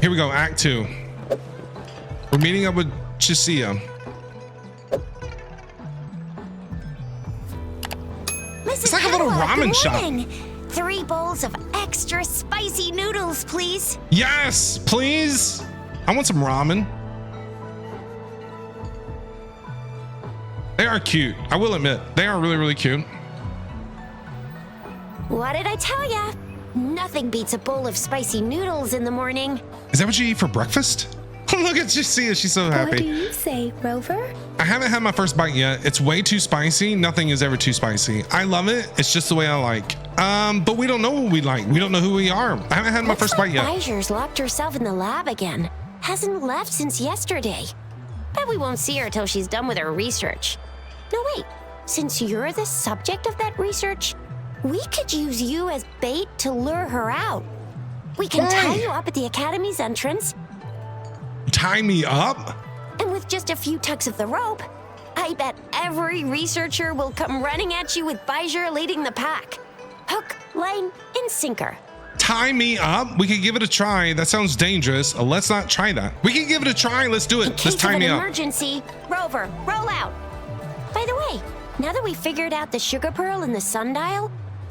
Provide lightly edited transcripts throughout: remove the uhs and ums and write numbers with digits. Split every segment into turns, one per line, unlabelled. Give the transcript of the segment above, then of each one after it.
Here we go, Act 2. We're meeting up with Jiyan. It's like a little ramen shop.
3 bowls of extra spicy noodles, please.
Yes, please. I want some ramen. They are cute. I will admit, they are really, really cute.
What did I tell ya? Nothing beats a bowl of spicy noodles in the morning.
Is that what you eat for breakfast? Look at Jiyan. She's so happy.
What do you say, Rover?
I haven't had my first bite yet. It's way too spicy. Nothing is ever too spicy. I love it. It's just the way I like. But we don't know what we like. We don't know who we are. I haven't had my first bite yet.
Baiju's locked herself in the lab again. Hasn't left since yesterday. Bet we won't see her till she's done with her research. No, wait. Since you're the subject of that research, we could use you as bait to lure her out. We can tie you up at the academy's entrance.
Tie me up?
And with just a few tugs of the rope, I bet every researcher will come running at you with Baiju leading the pack. Hook, line, and sinker.
Tie me up? We could give it a try. That sounds dangerous. Let's not try that. We can give it a try. Let's do it. Let's tie me up.
In case of an emergency, Rover, roll out. By the way, now that we figured out the sugar pearl and the sundial,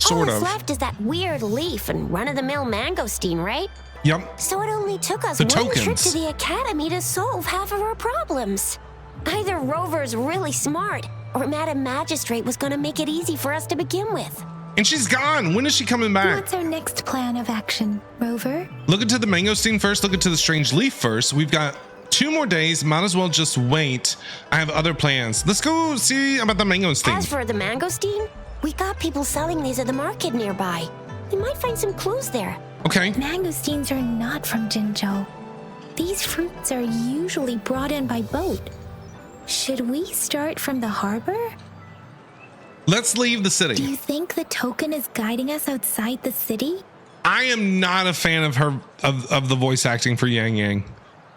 all that's left is that weird leaf and run-of-the-mill mangosteen, right?
Yep.
So it only took us one trip to the academy to solve half of our problems. Either Rover's really smart, or Madam Magistrate was gonna make it easy for us to begin with.
And she's gone. When is she coming back?
What's our next plan of action, Rover?
Look into the mangosteen first. Look into the strange leaf first. We've got 2 more days. Might as well just wait. I have other plans. Let's go see about the mangosteen.
As for the mangosteen, we got people selling these at the market nearby. We might find some clues there.
Okay.
Mangosteens are not from Jinzhou. These fruits are usually brought in by boat. Should we start from the harbor?
Let's leave the city.
Do you think the token is guiding us outside the city?
I am not a fan of her of the voice acting for Yang Yang.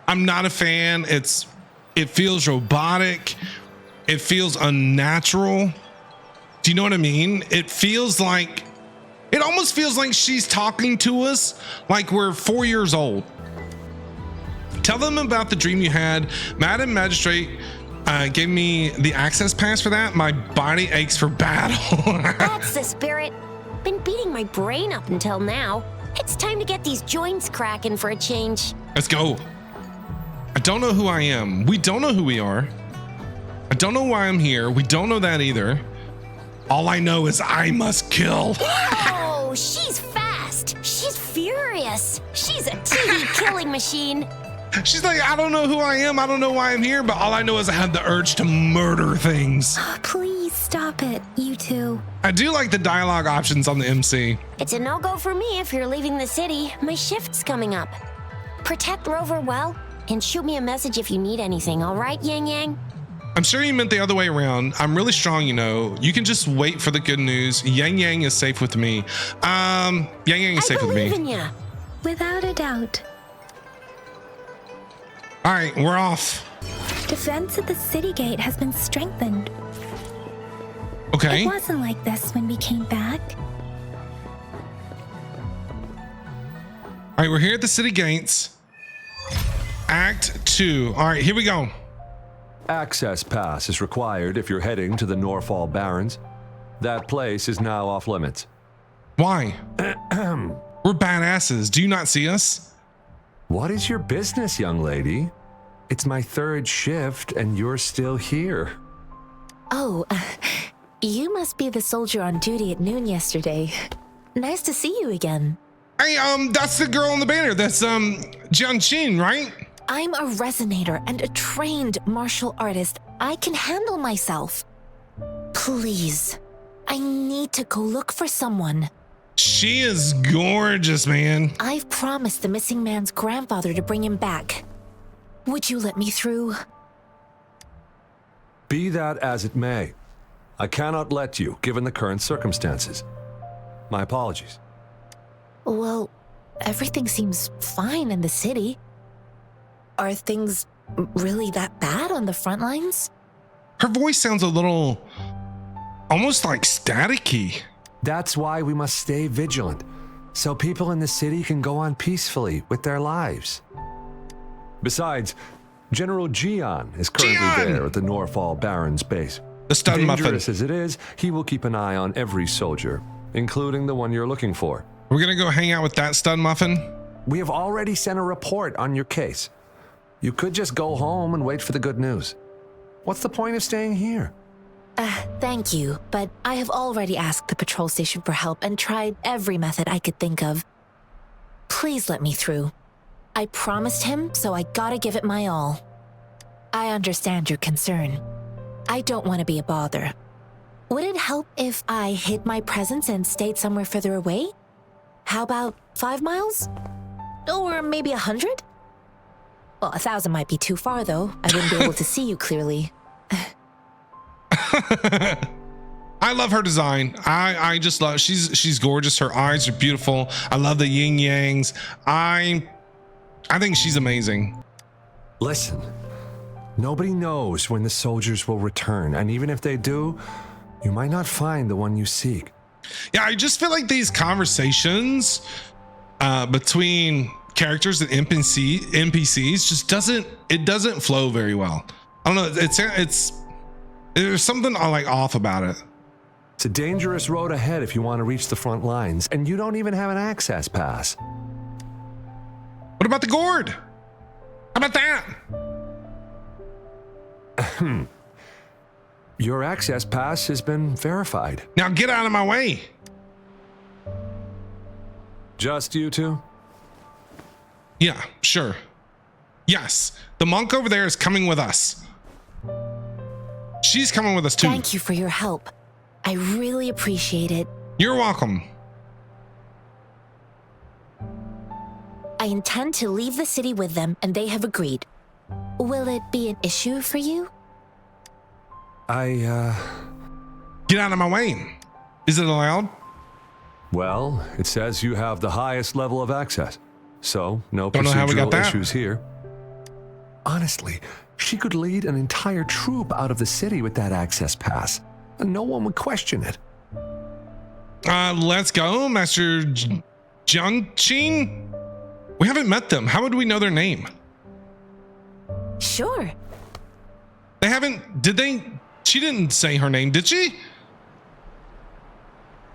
I'm not a fan. It feels robotic. It feels unnatural. Do you know what I mean? It almost feels like she's talking to us like we're 4 years old. Tell them about the dream you had. Madam Magistrate gave me the access pass for that. My body aches for battle.
That's the spirit. Been beating my brain up until now. It's time to get these joints cracking for a change.
Let's go. I don't know who I am. We don't know who we are. I don't know why I'm here. We don't know that either. All I know is I must kill.
Oh, she's fast. She's furious. She's a TV killing machine.
She's like, I don't know who I am. I don't know why I'm here, but all I know is I have the urge to murder things.
Oh, please stop it, you two.
I do like the dialogue options on the MC.
It's a no-go for me if you're leaving the city. My shift's coming up. Protect Rover well, and shoot me a message if you need anything, all right, Yang Yang?
I'm sure you meant the other way around. I'm really strong, you know. You can just wait for the good news. Yang Yang is safe with me. Yang Yang is safe with me.
I believe in ya.
Without a doubt.
All right, we're off.
Defense at the city gate has been strengthened.
Okay.
It wasn't like this when we came back.
All right, we're here at the city gates. Act 2. All right, here we go.
Access pass is required if you're heading to the Norfall Barrens. That place is now off limits.
Why? We're badasses. Do you not see us?
What is your business, young lady? It's my 3rd shift and you're still here.
Oh, you must be the soldier on duty at noon yesterday. Nice to see you again.
Hey, that's the girl on the banner. That's Genshin, right?
I'm a resonator and a trained martial artist. I can handle myself. Please, I need to go look for someone.
She is gorgeous, man.
I've promised the missing man's grandfather to bring him back. Would you let me through?
Be that as it may, I cannot let you, given the current circumstances. My apologies.
Well, everything seems fine in the city. Are things really that bad on the front lines?
Her voice sounds a little, almost like staticky.
That's why we must stay vigilant. so people in the city can go on peacefully with their lives. Besides, General Jiyan is currently
Jiyan!
there at the Norfall Baron's base.
The stun muffin.
Dangerous as it is, he will keep an eye on every soldier, including the one you're looking for.
We're gonna go hang out with that stun muffin.
We have already sent a report on your case. You could just go home and wait for the good news. What's the point of staying here?
Thank you, but I have already asked the patrol station for help and tried every method I could think of. Please let me through. I promised him, so I gotta give it my all. I understand your concern. I don't want to be a bother. Would it help if I hid my presence and stayed somewhere further away? How about 5 miles? Or maybe 100? Well, 1,000 might be too far, though. I wouldn't be able to see you clearly.
I love her design. I just love, she's gorgeous. Her eyes are beautiful. I love the yin yangs. I think she's amazing.
Listen, nobody knows when the soldiers will return, and even if they do, you might not find the one you seek.
Yeah, I just feel like these conversations between characters and NPCs just doesn't flow very well. I don't know. It's there's something like off about it.
It's a dangerous road ahead if you want to reach the front lines, and you don't even have an access pass.
What about the gourd? How about that?
Your access pass has been verified.
Now get out of my way.
Just you two?
Yeah, sure. Yes, the monk over there is coming with us. She's coming with us too.
Thank you for your help. I really appreciate it.
You're welcome.
I intend to leave the city with them, and they have agreed. Will it be an issue for you?
Get out of my way. Is it allowed?
Well, it says you have the highest level of access, so no
Don't know how we got
procedural
that.
issues here. Honestly, she could lead an entire troop out of the city with that access pass, and no one would question it.
Let's go, Master Genshin. We haven't met them. How would we know their name?
Sure.
They haven't. Did they? She didn't say her name, did she?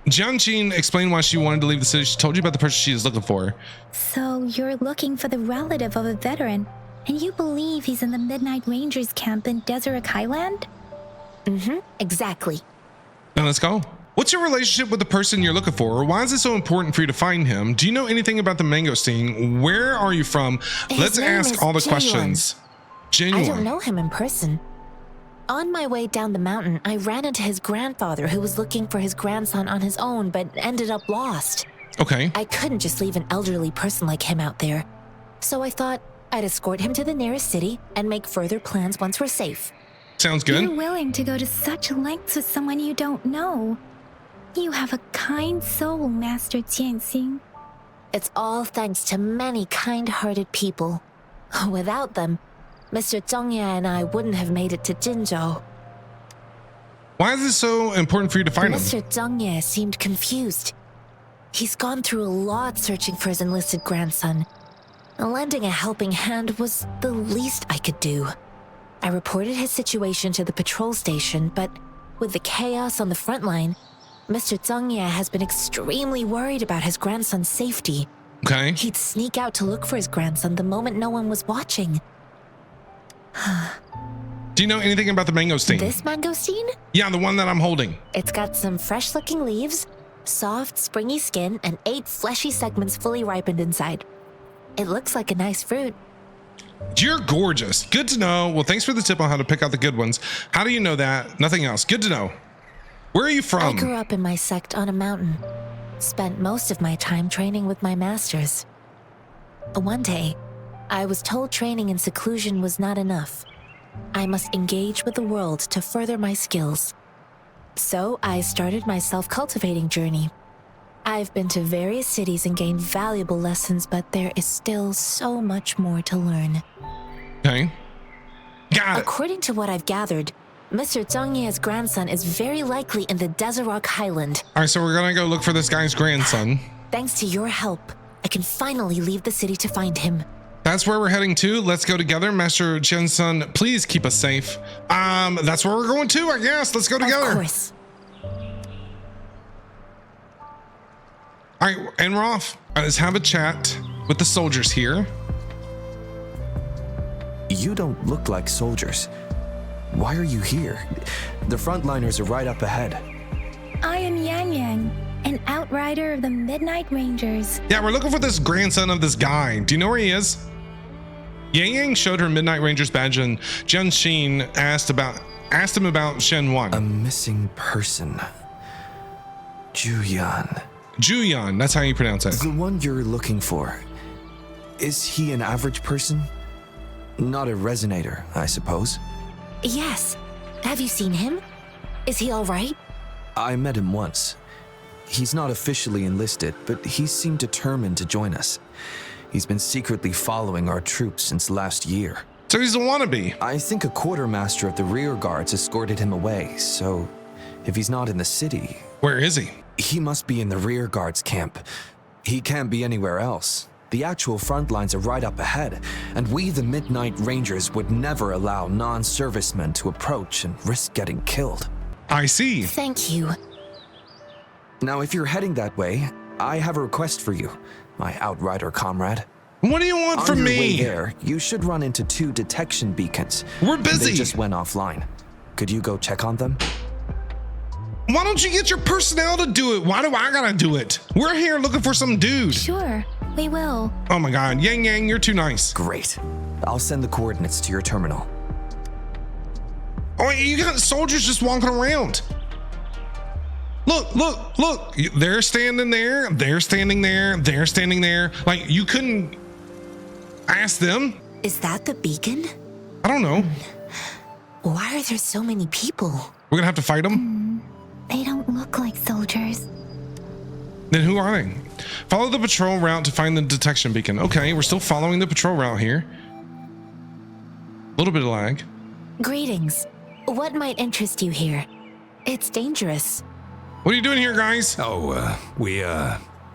Jiyan explained why she wanted to leave the city. She told you about the person she is looking for.
So you're looking for the relative of a veteran, and you believe he's in the Midnight Rangers camp in Desert Highland?
Exactly.
Then let's go. What's your relationship with the person you're looking for? Or why is it so important for you to find him? Do you know anything about the mangosteen? Where are you from? Let's
name
ask
is
all the
Jiyan.
questions.
I
Genuine.
don't know him in person. On my way down the mountain, I ran into his grandfather who was looking for his grandson on his own but ended up lost.
Okay.
I couldn't just leave an elderly person like him out there. So I thought I'd escort him to the nearest city and make further plans once we're safe.
Sounds
You're
good.
willing to go to such lengths with someone you don't know. You have a kind soul, Master Jiyan.
It's all thanks to many kind-hearted people. Without them, Mr. Zhongye and I wouldn't have made it to Jinzhou.
Why is it so important for you to find him?
Mr. Zhongye seemed confused. He's gone through a lot searching for his enlisted grandson. Lending a helping hand was the least I could do. I reported his situation to the patrol station, but with the chaos on the front line, Mr. Zhongye has been extremely worried about his grandson's safety.
Okay.
He'd sneak out to look for his grandson the moment no one was watching.
Do you know anything about the mangosteen?
This mangosteen?
Yeah, the one that I'm holding.
It's got some fresh-looking leaves, soft, springy skin, and 8 fleshy segments fully ripened inside. It looks like a nice fruit.
You're gorgeous. Good to know. Well, thanks for the tip on how to pick out the good ones. How do you know that? Nothing else. Good to know. Where are you
I
from?
grew up in my sect on a mountain. Spent most of my time training with my masters. One day, I was told training in seclusion was not enough. I must engage with the world to further my skills. So I started my self-cultivating journey. I've been to various cities and gained valuable lessons, but there is still so much more to learn.
Okay. Got it.
According to what I've gathered, Mr. Zhongye's grandson is very likely in the Desert Highland.
All right, so we're going to go look for this guy's grandson.
Thanks to your help, I can finally leave the city to find him.
That's where we're heading to. Let's go together. Master Jensen, please keep us safe. That's where we're going to, I guess. Let's go together.
Of course.
All right, and we're off. Let's have a chat with the soldiers here.
You don't look like soldiers. Why are you here? The frontliners are right up ahead.
I am Yang Yang, an outrider of the Midnight Rangers.
Yeah, we're looking for this grandson of this guy. Do you know where he is? Yang Yang showed her Midnight Rangers badge and Genshin asked him about Shen 1.
A missing person. Jiyan.
Jiyan, that's how you pronounce it.
The one you're looking for. Is he an average person? Not a resonator, I suppose.
Yes. Have you seen him? Is he all right?
I met him once. He's not officially enlisted, but he seemed determined to join us. He's been secretly following our troops since last year.
So he's a wannabe.
I think a quartermaster of the rear guards escorted him away, so if he's not in the city...
Where is he?
He must be in the rear guards camp. He can't be anywhere else. The actual front lines are right up ahead, and we, the Midnight Rangers, would never allow non-servicemen to approach and risk getting killed.
I see.
Thank you.
Now, if you're heading that way, I have a request for you, my outrider comrade.
What do you want from
On your way
me?
there, you should run into 2 detection beacons.
We're busy.
They just went offline. Could you go check on them?
Why don't you get your personnel to do it? Why do I gotta do it? We're here looking for some dude.
Sure, we will.
Oh my God, Yang Yang, you're too nice.
Great. I'll send the coordinates to your terminal.
Oh, you got soldiers just walking around. Look. They're standing there. They're standing there. They're standing there. Like, you couldn't ask them.
Is that the beacon?
I don't know.
Why are there so many people?
We're gonna have to fight them.
They don't look like soldiers.
Then who are they? Follow the patrol route to find the detection beacon. Okay, we're still following the patrol route here. A little bit of lag.
Greetings. What might interest you here? It's dangerous.
What are you doing here, guys?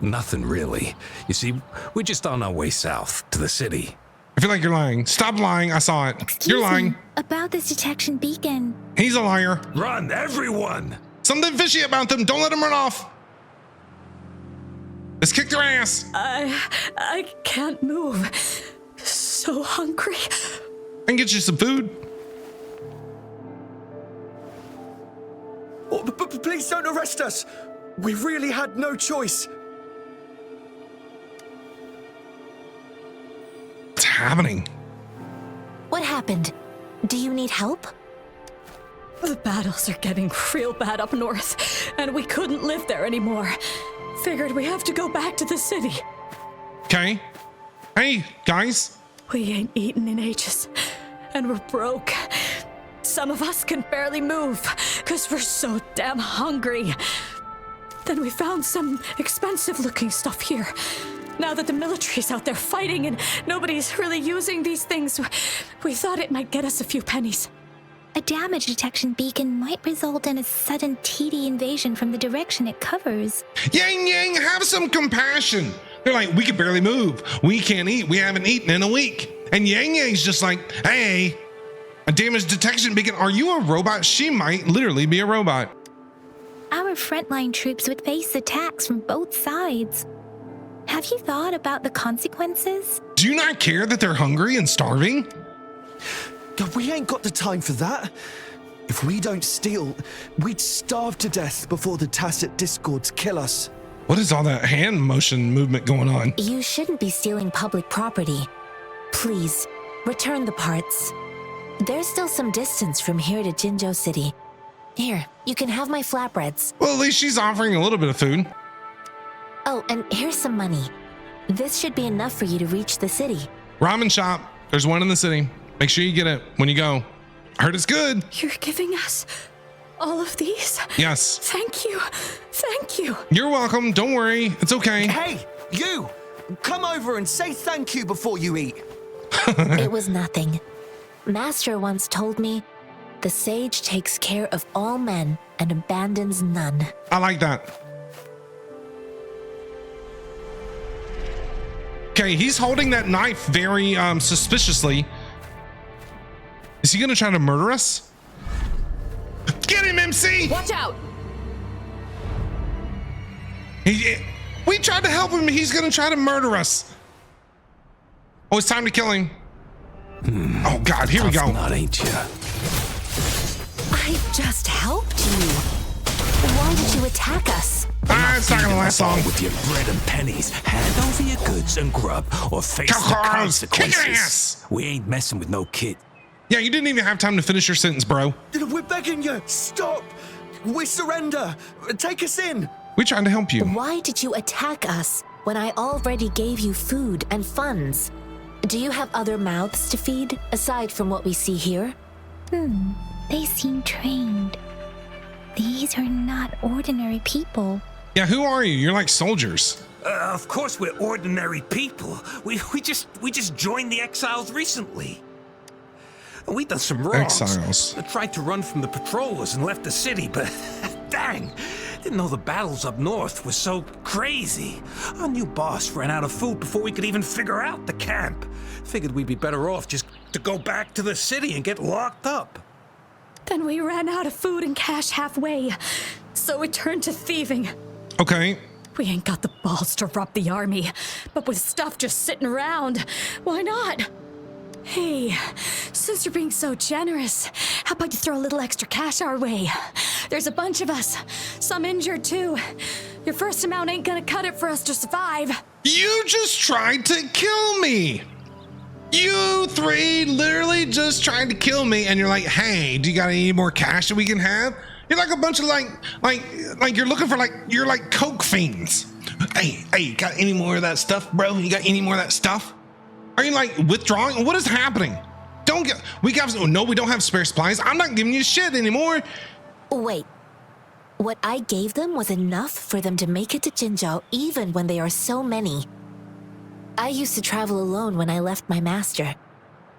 Nothing really. You see, we're just on our way south to the city.
I feel like you're lying. Stop lying. I saw it. You're lying.
Me, about this detection beacon.
He's a liar.
Run, everyone!
Something fishy about them. Don't let them run off. Let's kick their ass.
I can't move. So hungry.
I can get you some food.
Oh, please don't arrest us. We really had no choice.
What's happening?
What happened? Do you need help?
The battles are getting real bad up north, and we couldn't live there anymore. Figured we have to go back to the city.
Okay. Hey, guys.
We ain't eaten in ages, and we're broke. Some of us can barely move, because we're so damn hungry. Then we found some expensive-looking stuff here. Now that the military's out there fighting and nobody's really using these things, we thought it might get us a few pennies.
A damage detection beacon might result in a sudden TD invasion from the direction it covers.
Yang Yang, have some compassion. They're like, we can barely move. We can't eat. We haven't eaten in a week. And Yang Yang's just like, hey, a damage detection beacon. Are you a robot? She might literally be a robot.
Our frontline troops would face attacks from both sides. Have you thought about the consequences?
Do you not care that they're hungry and starving?
God, we ain't got the time for that. If we don't steal, we'd starve to death before the tacit discords kill us.
What is all that hand motion movement going on?
You shouldn't be stealing public property. Please, return the parts. There's still some distance from here to Jinzhou City. Here, you can have my flatbreads.
Well, at least she's offering a little bit of food.
Oh, and here's some money. This should be enough for you to reach the city.
Ramen shop. There's one in the city. Make sure you get it when you go. I heard it's good.
You're giving us all of these?
Yes.
Thank you. Thank you.
You're welcome. Don't worry. It's okay.
Hey, you! Come over and say thank you before you eat.
It was nothing. Master once told me, the sage takes care of all men and abandons none.
I like that. Okay, he's holding that knife very suspiciously. Is he gonna try to murder us? Get him, MC!
Watch out!
We tried to help him. He's gonna try to murder us. Oh, it's time to kill him. Oh God, here we go.
Not, ain't you?
I just helped you. Why did you attack us?
It's not gonna last long.
With your bread and pennies, hand over your goods and grub, or face the
Kick your
consequences.
ass.
We ain't messing with no kid.
Yeah, you didn't even have time to finish your sentence, bro.
We're begging you, stop! We surrender! Take us in!
We tried to help you.
Why did you attack us when I already gave you food and funds? Do you have other mouths to feed aside from what we see here?
They seem trained. These are not ordinary people.
Yeah, who are you? You're like soldiers.
Of course we're ordinary people. We just joined the Exiles recently. We done some wrongs.
Exiles.
Tried to run from the patrollers and left the city, but dang, didn't know the battles up north were so crazy. Our new boss ran out of food before we could even figure out the camp. Figured we'd be better off just to go back to the city and get locked up.
Then we ran out of food and cash halfway, so we turned to thieving.
Okay.
We ain't got the balls to rob the army, but with stuff just sitting around, why not? Hey, since you're being so generous, how about you throw a little extra cash our way? There's a bunch of us, some injured too. Your first amount ain't gonna cut it for us to survive.
You just tried to kill me. You three literally just tried to kill me, and you're like, hey, do you got any more cash that we can have? You're like a bunch of like you're looking for you're like coke fiends. Hey, got any more of that stuff, bro? You got any more of that stuff? Are you like withdrawing? What is happening? We don't have spare supplies. I'm not giving you shit anymore.
Wait. What I gave them was enough for them to make it to Jinzhou even when they are so many. I used to travel alone when I left my master.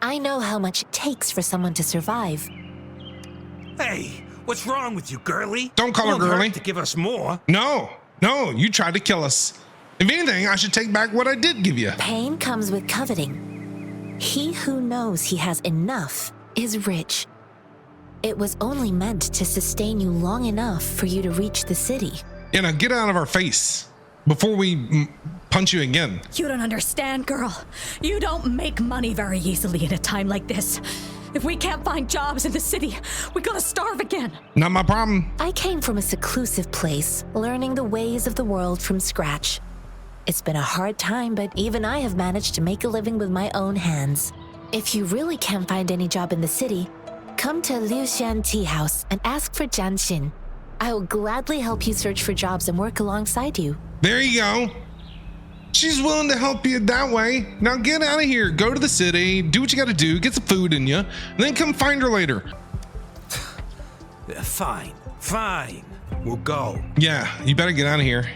I know how much it takes for someone to survive.
Hey, what's wrong with you, girly?
Don't call her girly.
To give us more.
No, you tried to kill us. If anything, I should take back what I did give you.
Pain comes with coveting. He who knows he has enough is rich. It was only meant to sustain you long enough for you to reach the city.
Yeah, now get out of our face before we punch you again.
You don't understand, girl. You don't make money very easily in a time like this. If we can't find jobs in the city, we're gonna starve again.
Not my problem.
I came from a seclusive place, learning the ways of the world from scratch. It's been a hard time, but even I have managed to make a living with my own hands. If you really can't find any job in the city, come to Liuxian Tea House and ask for Genshin. I will gladly help you search for jobs and work alongside you.
There you go. She's willing to help you that way. Now get out of here. Go to the city. Do what you got to do. Get some food in you. And then come find her later.
Fine. We'll go.
Yeah, you better get out of here.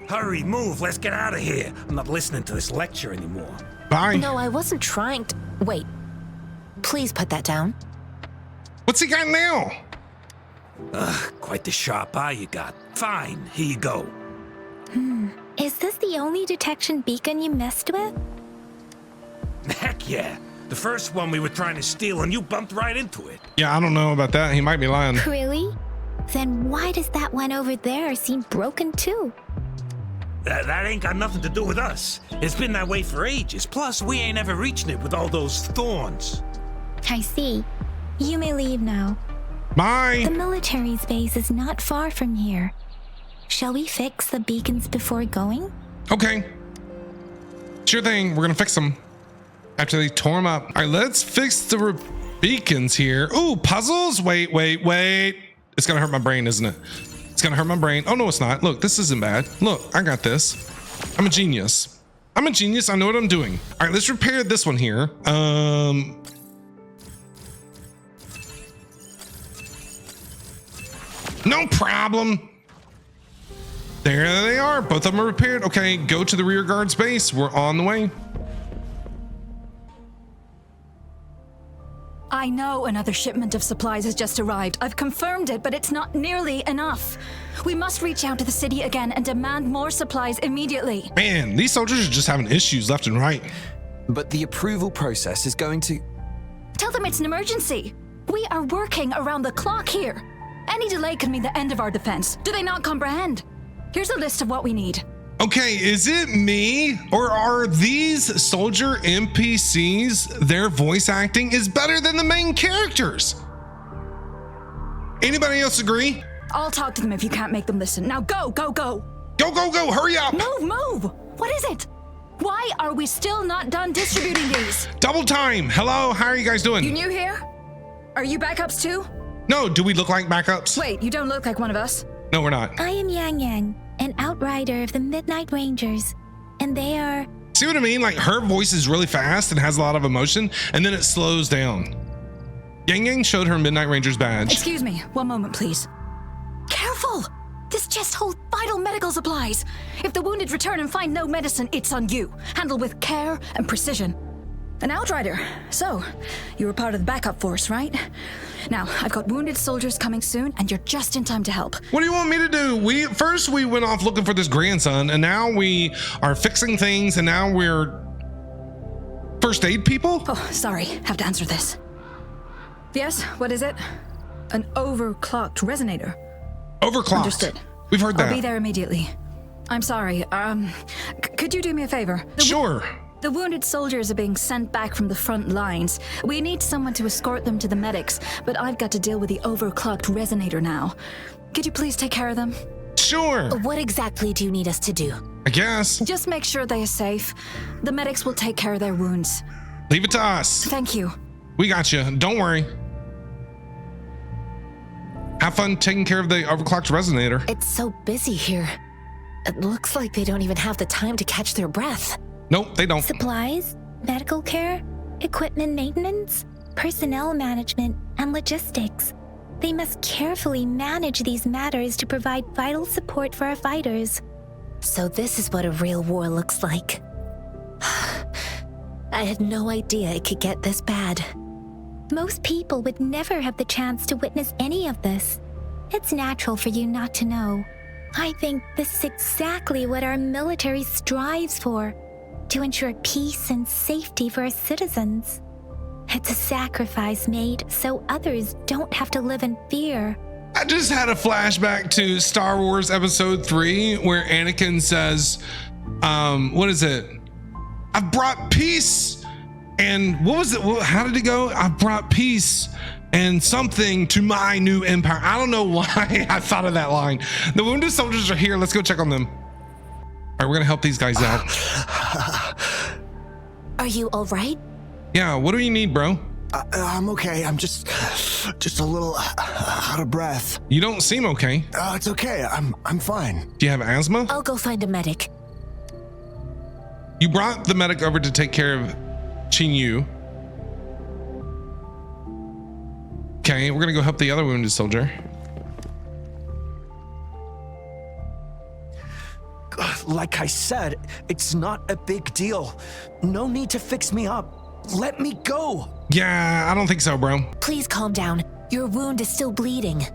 Hurry, move. Let's get out of here. I'm not listening to this lecture anymore.
Bye.
No, I wasn't trying to... Wait. Please put that down.
What's he got now?
Quite the sharp eye you got. Fine, here you go.
Is this the only detection beacon you messed with?
Heck yeah. The first one we were trying to steal and you bumped right into it.
Yeah, I don't know about that. He might be lying.
Really? Then why does that one over there seem broken too?
That ain't got nothing to do with us. It's been that way for ages. Plus, we ain't ever reaching it with all those thorns.
I see. You may leave now.
Bye.
The military's base is not far from here. Shall we fix the beacons before going?
Okay. Sure thing. We're going to fix them after they tore them up. All right, let's fix the beacons here. Ooh, puzzles. Wait. It's going to hurt my brain, isn't it? It's going to hurt my brain. Oh, no, it's not. Look, this isn't bad. Look, I got this. I'm a genius. I know what I'm doing. All right, let's repair this one here. No problem. There they are. Both of them are repaired. Okay, go to the rear guard's base. We're on the way.
I know another shipment of supplies has just arrived. I've confirmed it, but it's not nearly enough. We must reach out to the city again and demand more supplies immediately.
Man, these soldiers are just having issues left and right.
But the approval process is going to...
Tell them it's an emergency. We are working around the clock here. Any delay could mean the end of our defense. Do they not comprehend? Here's a list of what we need.
Okay, is it me or are these soldier NPCs, their voice acting is better than the main characters? Anybody else agree?
I'll talk to them if you can't make them listen. Now go, go, go.
Go, go, go, hurry up.
Move. What is it? Why are we still not done distributing these?
Double time. Hello, how are you guys doing?
You new here? Are you backups too?
No, do we look like backups?
Wait, you don't look like one of us.
No, we're not.
I am Jiyan, an outrider of the Midnight Rangers, and they are...
See what I mean? Like her voice is really fast and has a lot of emotion, and then it slows down. Yang showed her Midnight Rangers badge.
Excuse me, one moment please. Careful! This chest holds vital medical supplies. If the wounded return and find no medicine, it's on you. Handle with care and precision. An outrider. So, you were part of the backup force, right? Now, I've got wounded soldiers coming soon, and you're just in time to help.
What do you want me to do? First we went off looking for this grandson, and now we are fixing things, and now we're first aid people?
Oh, sorry, have to answer this. Yes, what is it? An overclocked resonator.
Overclocked.
Understood.
We've heard that.
I'll be there immediately. I'm sorry, could you do me a favor?
Sure.
The wounded soldiers are being sent back from the front lines. We need someone to escort them to the medics, but I've got to deal with the overclocked resonator now. Could you please take care of them?
Sure.
What exactly do you need us to do?
I guess.
Just make sure they are safe. The medics will take care of their wounds.
Leave it to us.
Thank you.
We got you. Don't worry. Have fun taking care of the overclocked resonator.
It's so busy here. It looks like they don't even have the time to catch their breath.
Nope, they don't.
Supplies, medical care, equipment maintenance, personnel management, and logistics. They must carefully manage these matters to provide vital support for our fighters.
So this is what a real war looks like. I had no idea it could get this bad.
Most people would never have the chance to witness any of this. It's natural for you not to know. I think this is exactly what our military strives for, to ensure peace and safety for our citizens. It's a sacrifice made so others don't have to live in fear.
I just had a flashback to Star Wars Episode 3 where Anakin says, what is it? I've brought peace. And what was it? How did it go? I brought peace and something to my new empire. I don't know why I thought of that line. The wounded soldiers are here. Let's go check on them. All right, we're going to help these guys out.
Are you all right?
Yeah, what do you need, bro?
I'm okay. I'm just a little out of breath.
You don't seem okay.
It's okay. I'm fine.
Do you have asthma?
I'll go find a medic.
You brought the medic over to take care of Qingyu. Okay, we're gonna go help the other wounded soldier.
Like I said, it's not a big deal. No need to fix me up. Let me go.
Yeah, I don't think so, bro.
Please calm down. Your wound is still bleeding.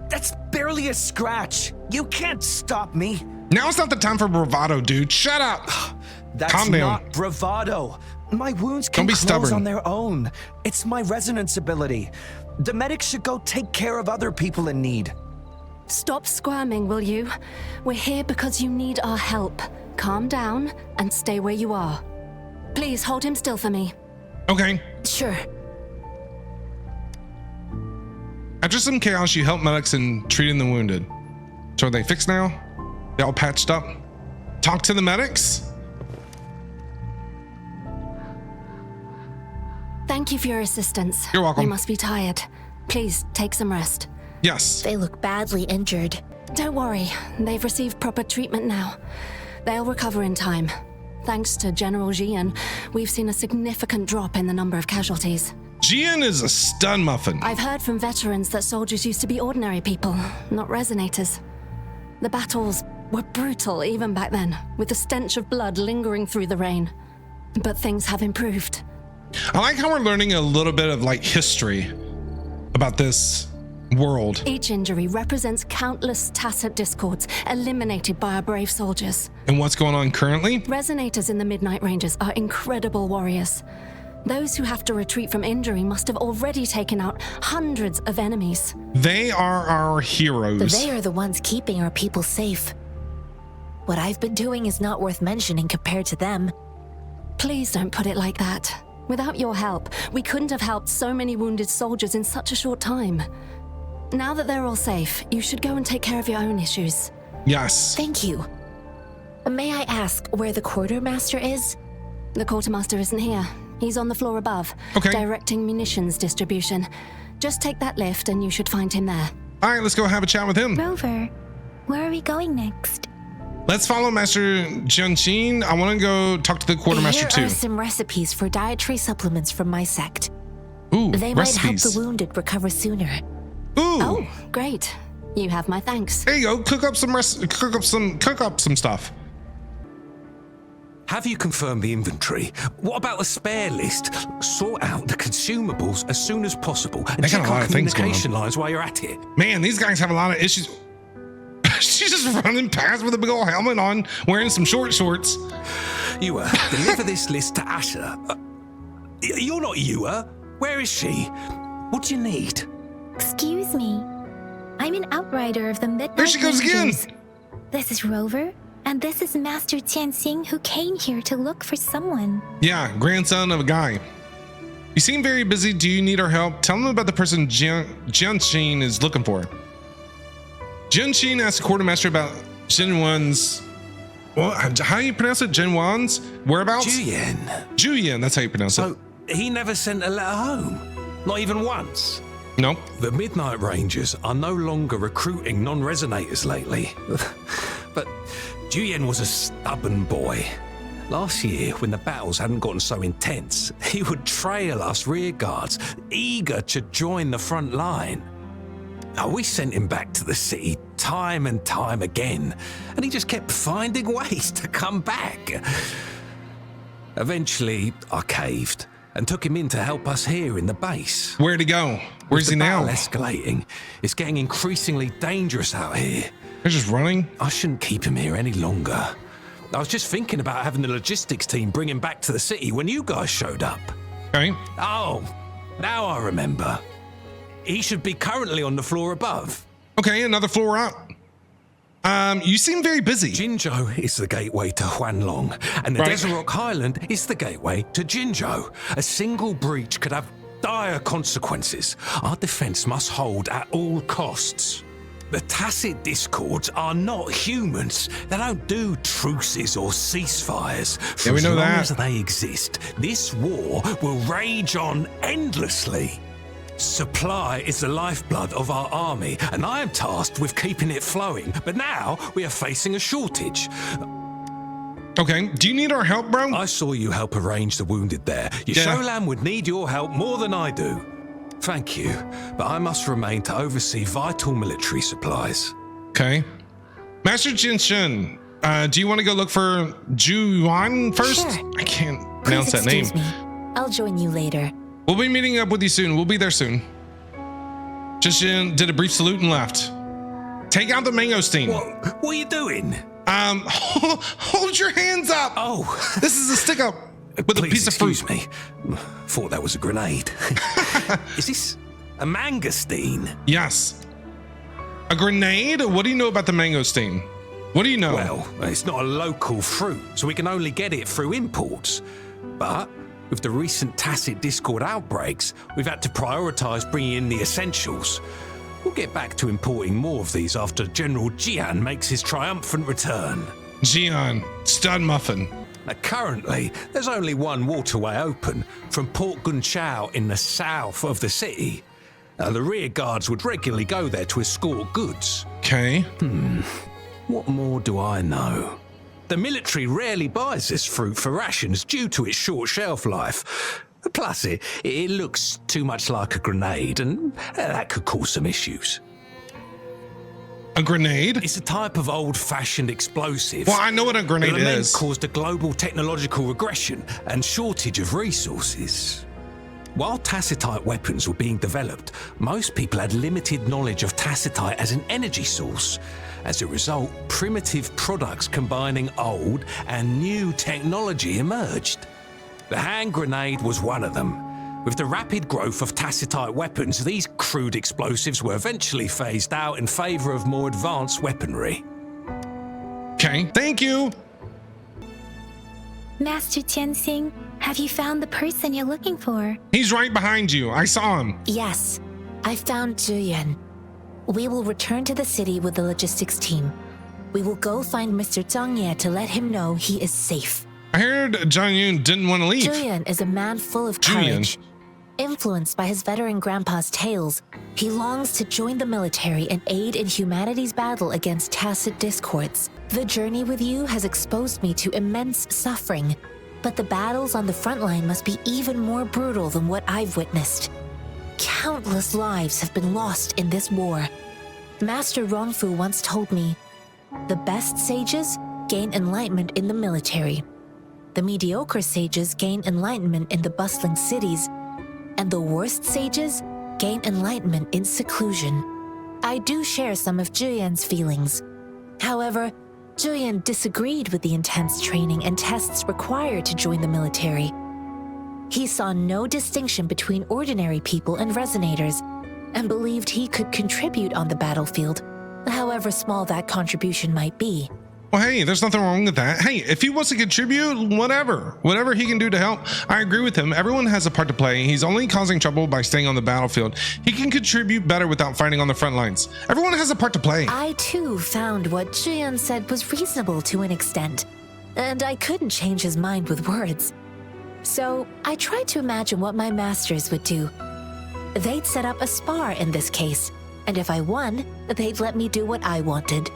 That's barely a scratch. You can't stop me.
Now's not the time for bravado, dude. Shut up.
That's
Calm down.
not bravado. My wounds can
Don't be
close
stubborn.
on their own. It's my resonance ability. The medics should go take care of other people in need.
Stop squirming, will you? We're here because you need our help. Calm down and stay where you are. Please hold him still for me.
Okay.
Sure.
After some chaos, you help medics in treating the wounded. So are they fixed now? They all patched up? Talk to the medics?
Thank you for your assistance.
You're welcome.
You must be tired. Please take some rest.
Yes.
They look badly injured.
Don't worry, they've received proper treatment now. They'll recover in time. Thanks to General Jiyan, we've seen a significant drop in the number of casualties.
Jiyan is a stun muffin.
I've heard from veterans that soldiers used to be ordinary people, not resonators. The battles were brutal even back then, with the stench of blood lingering through the rain. But things have improved.
I like how we're learning a little bit of like history about this world.
Each injury represents countless tacit discords eliminated by our brave soldiers.
And what's going on currently?
Resonators in the Midnight Rangers are incredible warriors. Those who have to retreat from injury must have already taken out hundreds of enemies.
They are our heroes.
They are the ones keeping our people safe. What I've been doing is not worth mentioning compared to them.
Please don't put it like that. Without your help, we couldn't have helped so many wounded soldiers in such a short time. Now that they're all safe, you should go and take care of your own issues.
Yes.
Thank you. May I ask where the quartermaster is?
The quartermaster isn't here. He's on the floor above,
Okay.
directing munitions distribution. Just take that lift and you should find him there.
All right, let's go have a chat with him.
Rover, where are we going next?
Let's follow Master Genshin. I want to go talk to the quartermaster
Here
too.
are some recipes for dietary supplements from my sect.
Ooh,
They might help
recipes.
the wounded recover sooner.
Ooh.
Oh, great. You have my thanks.
There you go. Cook up some stuff.
Have you confirmed the inventory? What about the spare list? Sort out the consumables as soon as possible and
They got
check
a lot
our
of things going
communication lines while you're at it.
Man, these guys have a lot of issues. She's just running past with a big old helmet on, wearing some short shorts.
Ewa, deliver this list to Asher. You're not Ewa. Where is she? What do you need?
Excuse me. I'm an outrider of the Midnight
There she goes again.
Rangers. This is Rover, and this is Master Tianxing, who came here to look for someone.
Yeah, grandson of a guy. You seem very busy. Do you need our help? Tell them about the person Genshin is looking for. Genshin asked the quartermaster about Jinwan's. Well, how do you pronounce it? Jinwan's whereabouts?
Jiyan.
Jiyan, that's how you pronounce
So he never sent a letter home? Not even once?
it. Nope.
The Midnight Rangers are no longer recruiting non-resonators lately. But Jiyan was a stubborn boy. Last year, when the battles hadn't gotten so intense, he would trail us rearguards, eager to join the front line. Now, we sent him back to the city time and time again, and he just kept finding ways to come back. Eventually, I caved and took him in to help us here in the base.
Where'd he go? Where's he now?
With the battle escalating, it's getting increasingly dangerous out here.
They're just running.
I shouldn't keep him here any longer. I was just thinking about having the logistics team bring him back to the city when you guys showed up.
Okay.
Oh, now I remember. He should be currently on the floor above.
Okay, another floor up. You seem very busy.
Jinzhou is the gateway to Huanlong, and the
Right.
Desert Rock Highland is the gateway to Jinzhou. A single breach could have dire consequences. Our defense must hold at all costs. The tacit discords are not humans. They don't do truces or ceasefires. For
Yeah, we know
as long
that.
as they exist, this war will rage on endlessly. Supply is the lifeblood of our army, and I am tasked with keeping it flowing. But now we are facing a shortage.
Okay. Do you need our help, bro?
I saw you help arrange the wounded there. Your
Yeah.
Sholan would need your help more than I do. Thank you, but I must remain to oversee vital military supplies.
Okay. Master Genshin, do you want to go look for Jiyan first?
Sure.
I can't
Please
pronounce that name.
excuse me. I'll join you later.
We'll be meeting up with you soon. We'll be there soon. Genshin did a brief salute and left. Take out the mangosteen.
What are you doing?
Hold your hands up.
Oh,
This is a stick up with
please
a piece of fruit.
excuse me. Thought that was a grenade. Is this a mangosteen?
Yes. A grenade? What do you know about the mangosteen? What do you know?
Well, it's not a local fruit, so we can only get it through imports. But with the recent tacit discord outbreaks, we've had to prioritize bringing in the essentials. We'll get back to importing more of these after General Jiyan makes his triumphant return.
Jiyan, stud muffin.
Now, currently, there's only one waterway open from Port Gunchao in the south of the city. Now, the rear guards would regularly go there to escort goods.
Okay.
What more do I know? The military rarely buys this fruit for rations due to its short shelf life. Plus, it looks too much like a grenade, and that could cause some issues.
A grenade?
It's a type of old-fashioned explosive.
Well, I know what a grenade
that
is.
caused a global technological regression and shortage of resources. While tacitite weapons were being developed, most people had limited knowledge of tacitite as an energy source. As a result, primitive products combining old and new technology emerged. The hand grenade was one of them. With the rapid growth of tacitite weapons, these crude explosives were eventually phased out in favor of more advanced weaponry.
Okay, thank you.
Master Tianxing, have you found the person you're looking for?
He's right behind you. I saw him.
Yes, I found Jiyan. We will return to the city with the logistics team. We will go find Mr. Zhang Ye to let him know he is safe.
I heard Jiyan Yun didn't want to leave.
Jiyan is a man full of courage. Influenced by his veteran grandpa's tales, he longs to join the military and aid in humanity's battle against tacit discords. The journey with you has exposed me to immense suffering, but the battles on the front line must be even more brutal than what I've witnessed. Countless lives have been lost in this war. Master Rongfu once told me, the best sages gain enlightenment in the military. The mediocre sages gain enlightenment in the bustling cities, and the worst sages gain enlightenment in seclusion. I do share some of Jiyan's feelings. However, Jiyan disagreed with the intense training and tests required to join the military. He saw no distinction between ordinary people and resonators, and believed he could contribute on the battlefield, however small that contribution might be.
Well, hey, there's nothing wrong with that. Hey, if he wants to contribute, whatever he can do to help, I agree with him. Everyone has a part to play. He's only causing trouble by staying on the battlefield. He can contribute better without fighting on the front lines. Everyone has a part to play.
I too found what Jiyan said was reasonable to an extent, and I couldn't change his mind with words. So I tried to imagine what my masters would do. They'd set up a spar in this case, and if I won, they'd let me do what I wanted.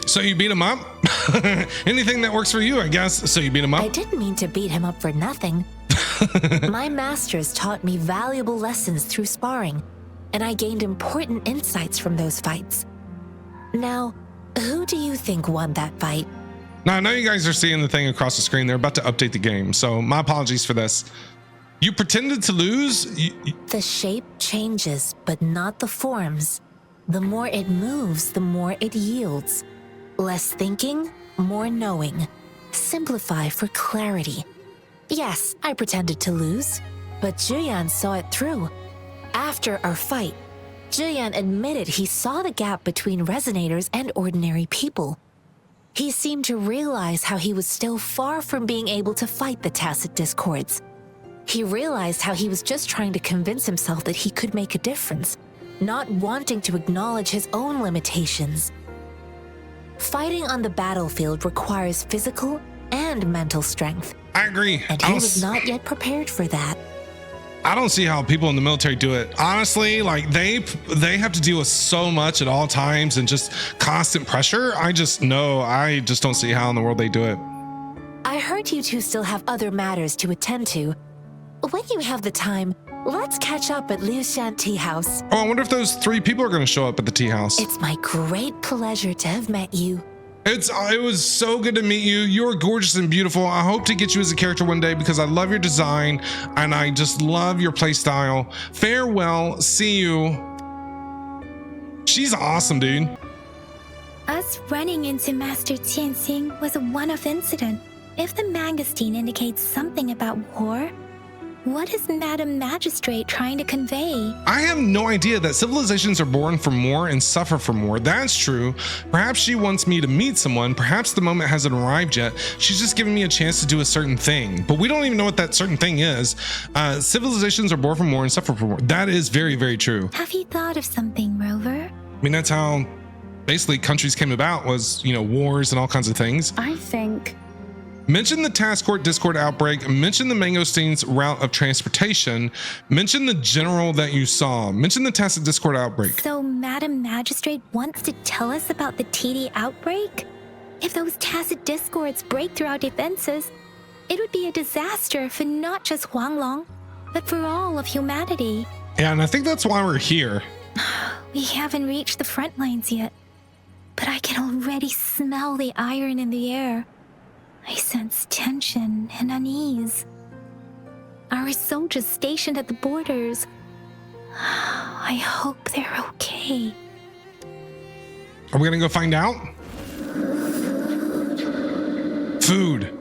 So you beat him up? Anything that works for you, I guess. So you beat him up?
I didn't mean to beat him up for nothing. My masters taught me valuable lessons through sparring, and I gained important insights from those fights. Now, who do you think won that fight?
Now, I know you guys are seeing the thing across the screen. They're about to update the game, so my apologies for this. You pretended to lose?
The shape changes, but not the forms. The more it moves, the more it yields. Less thinking, more knowing. Simplify for clarity. Yes, I pretended to lose, but Jiyan saw it through. After our fight, Jiyan admitted he saw the gap between resonators and ordinary people. He seemed to realize how he was still far from being able to fight the tacit discords. He realized how he was just trying to convince himself that he could make a difference, not wanting to acknowledge his own limitations. Fighting on the battlefield requires physical and mental strength.
I agree.
And he was not yet prepared for that.
I don't see how people in the military do it. Honestly, like they have to deal with so much at all times and just constant pressure. I just don't see how in the world they do it.
I heard you two still have other matters to attend to. When you have the time, let's catch up at Liu Shan Tea House.
Oh, I wonder if those 3 people are going to show up at the tea house.
It's my great pleasure to have met you.
It was so good to meet you. You're gorgeous and beautiful. I hope to get you as a character one day because I love your design and I just love your play style. Farewell. See you. She's awesome, dude.
Us running into Master Tianxing was a one-off incident. If the mangosteen indicates something about war, what is Madam Magistrate trying to convey?
I have no idea that civilizations are born from war and suffer from war. That's true. Perhaps she wants me to meet someone. Perhaps the moment hasn't arrived yet. She's just giving me a chance to do a certain thing. But we don't even know what that certain thing is. Civilizations are born from war and suffer from war. That is very, very true.
Have you thought of something, Rover?
I mean, that's how basically countries came about was, wars and all kinds of things.
I think...
Mention the task court discord outbreak, mention the mangosteen's route of transportation, mention the general that you saw, mention the tacit discord outbreak.
So Madam Magistrate wants to tell us about the TD outbreak? If those tacit discords break through our defenses, it would be a disaster for not just Huanglong, but for all of humanity.
Yeah, and I think that's why we're here.
We haven't reached the front lines yet, but I can already smell the iron in the air. I sense tension and unease. Our soldiers stationed at the borders. I hope they're okay.
Are we gonna go find out? Food.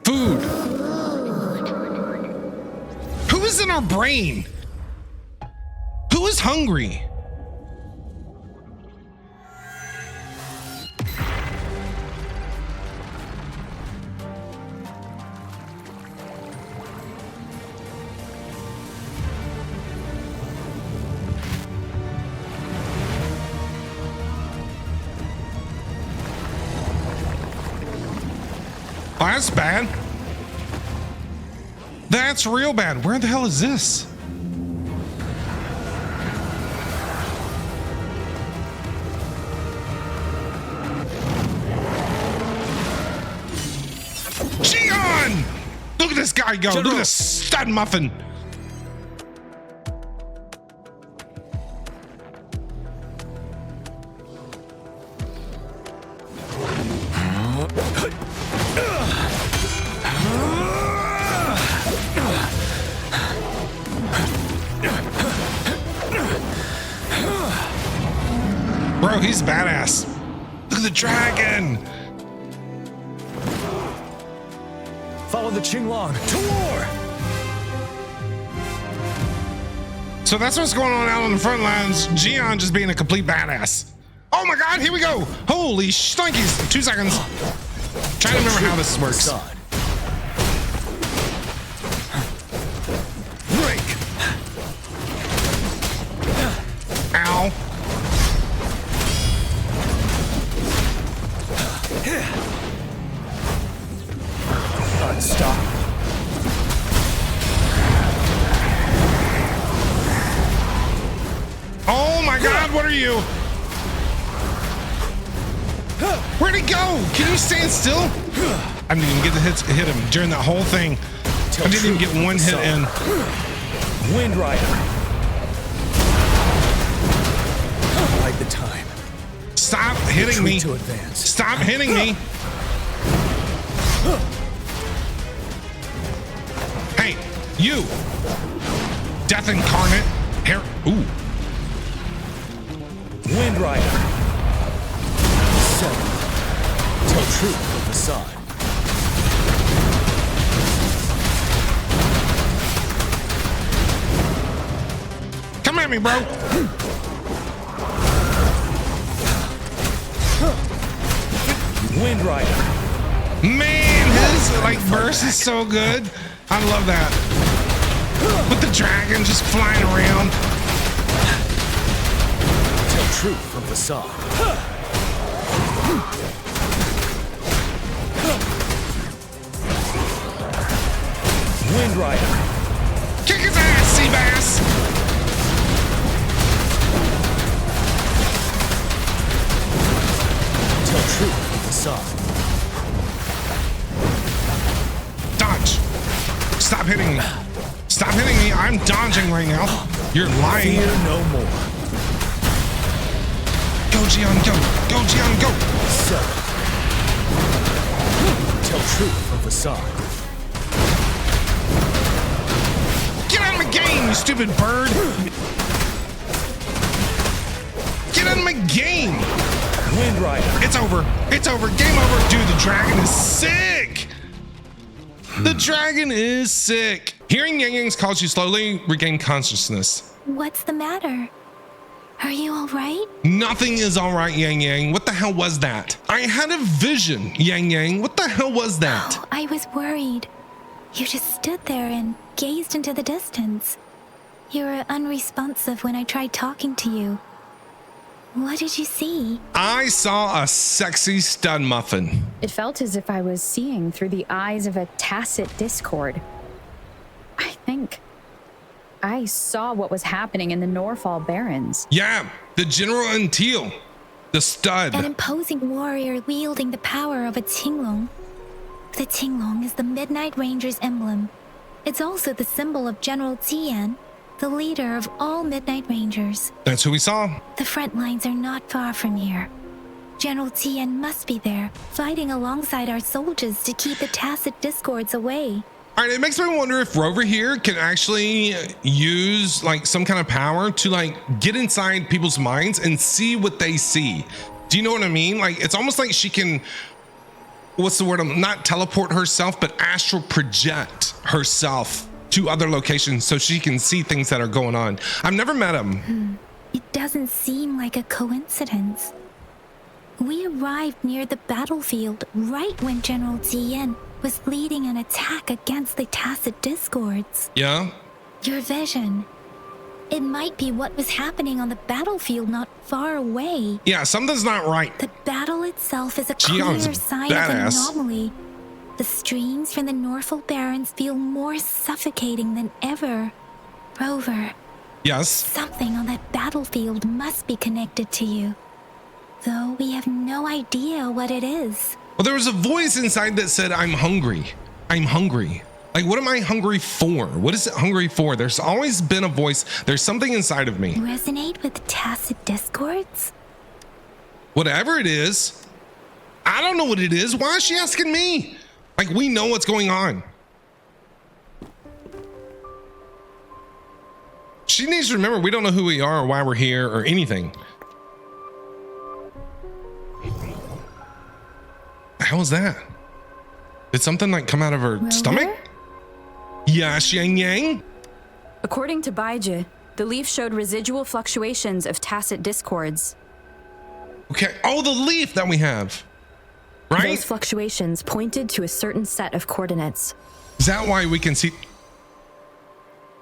Food. Who is in our brain? Who is hungry? Oh, that's bad. That's real bad. Where the hell is this? Jiyan! Look at this guy go. Look at this stud muffin. Bro, he's badass. Look at the dragon.
Follow the Qinglong to war!
So that's what's going on out on the front lines. Jiyan just being a complete badass. Oh my god, here we go. Holy stinkies. 2 seconds. Trying to remember how this works.
Break!
Ow.
Stop.
Oh my god, what are you? Where'd he go? Can you stand still? I didn't even get to hit him during that whole thing. I didn't even get one hit in.
Wind Rider. Bide the time.
Stop hitting me.
To advance.
Stop hitting me. Hey, you. Death incarnate. Hair. Ooh.
Wind Rider. 7. Tell truth of the sun.
Come at me, bro.
Wind Rider.
Man, his like burst is so good. I love that. With the dragon just flying around.
Tell truth of the sun. Wind Rider.
Kick his ass, Seabass.
Tell truth of the sun.
Dodge. Stop hitting me. Stop hitting me. I'm dodging right now. You're lying.
Fear no more.
Go, Jiyan, go. Go, Jiyan, go.
7. Tell truth of the sun.
Get out of my game, you stupid bird. Get out of my game.
Wind Rider.
It's over. It's over. Game over. Dude, the dragon is sick. The dragon is sick. Hearing Yang Yang's calls you slowly regain consciousness.
What's the matter? Are you all right?
Nothing is all right, Yang Yang. What the hell was that? I had a vision, Yang Yang. What the hell was that?
Oh, I was worried. You just stood there and gazed into the distance. You were unresponsive when I tried talking to you. What did you see?
I saw a sexy stud muffin.
It felt as if I was seeing through the eyes of a tacit discord. I think I saw what was happening in the Norfall Barrens.
Yeah, the General in teal. The stud.
An imposing warrior wielding the power of a Qinglong. The Qinglong is the Midnight Ranger's emblem. It's also the symbol of General Jiyan, the leader of all Midnight Rangers.
That's who we saw.
The front lines are not far from here. General Jiyan must be there, fighting alongside our soldiers to keep the tacit discords away.
All right, it makes me wonder if Rover here can actually use like some kind of power to like get inside people's minds and see what they see. Do you know what I mean? Like it's almost like she can, what's the word? Not teleport herself, but astral project herself to other locations so she can see things that are going on. I've never met him.
It doesn't seem like a coincidence. We arrived near the battlefield right when General Jiyan was leading an attack against the Tacit Discords.
Yeah?
Your vision. It might be what was happening on the battlefield not far away.
Yeah, something's not right.
The battle itself is a
Jiyan's
clear sign
badass.
of anomaly. The streams from the Norfolk Barrens feel more suffocating than ever. Rover,
Yes.
something on that battlefield must be connected to you. Though we have no idea what it is.
Well, there was a voice inside that said, I'm hungry. I'm hungry. Like, what am I hungry for? What is it hungry for? There's always been a voice. There's something inside of me.
Resonate with Tacit Discords?
Whatever it is, I don't know what it is. Why is she asking me? Like, we know what's going on. She needs to remember we don't know who we are or why we're here or anything. How was that? Did something like come out of her stomach? Yes, Yang Yang.
According to Baiji, the leaf showed residual fluctuations of Tacit Discords.
Okay. Oh, the leaf that we have. Right?
Those fluctuations pointed to a certain set of coordinates.
Is that why we can see?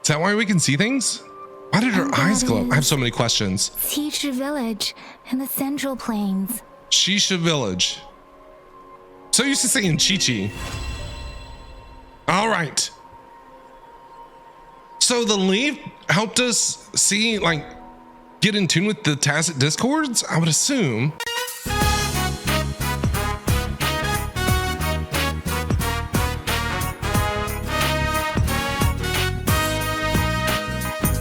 Is that why we can see things? Why did her eyes glow? I have so many questions.
Teacher Village in the Central Plains.
Shisha Village. So used to saying Chi-Chi. All right. So the leaf helped us see, like, get in tune with the Tacit Discords, I would assume.